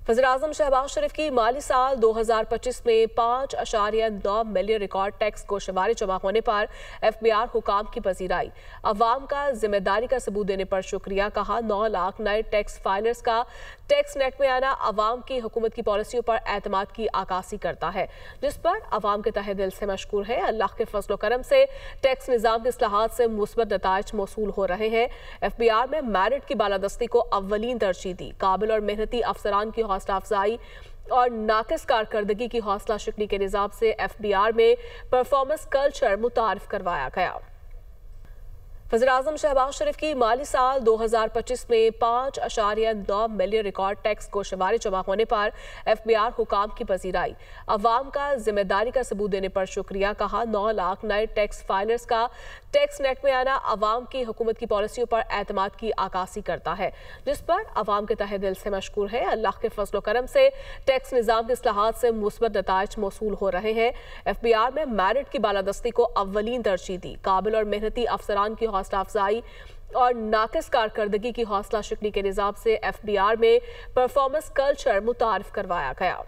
वज़ीर-ए-आज़म शहबाज शरीफ की माली साल 2025 में 5.9 मिलियन रिकॉर्ड टैक्स गोशवारे जमा होने पर FBI हुकाम की पजीराई। अवाम का जिम्मेदारी का सबूत देने पर शुक्रिया कहा। 9 लाख नए टैक्स फाइलर्स का टैक्स नेट में आना अवाम की हुकूमत की पॉलिसियों पर एतमाद की आकासी करता है, जिस पर अवाम के तहे दिल से मशकूर है। अल्लाह के फजल करम से टैक्स निज़ाम के इस्लाहात से मुस्बत नताइज मौसूल हो रहे हैं। FBI में मेरिट की बालादस्ती को अव्वलीन तरजीह दी। काबिल और मेहनती अफसरान की हौसला अफजाई और नाकिस कारकर्दगी की हौसला शिकनी के निज़ाम से FBI में परफॉर्मेंस कल्चर मुतारिफ करवाया गया। वज़ीर-ए-आज़म शहबाज शरीफ की माली साल 2025 में 5.9 मिलियन रिकॉर्ड टैक्स गोशवारे जमा होने पर FBI हुकाम की पजीराई। अवाम का जिम्मेदारी का सबूत देने पर शुक्रिया कहा। 9 लाख नए टैक्स फाइलर्स का टैक्स नेट में आना अवाम की हुकूमत की पॉलिसियों पर एतमाद की आकासी करता है, जिस पर अवाम के तहे दिल से मशकूर है। अल्लाह के फजल करम से टैक्स निज़ाम के इस्लाहात से मुस्बत नताइज मौसूल हो रहे हैं। FBI में मेरिट की बालादस्ती को अव्वलीन तरजीह दी। काबिल और मेहनती अफसरान की हौसला अफजाई और नाकिस कारकर्दगी की हौसला शिकनी के निज़ाम से FBI में परफॉर्मेंस कल्चर मुतारिफ करवाया गया।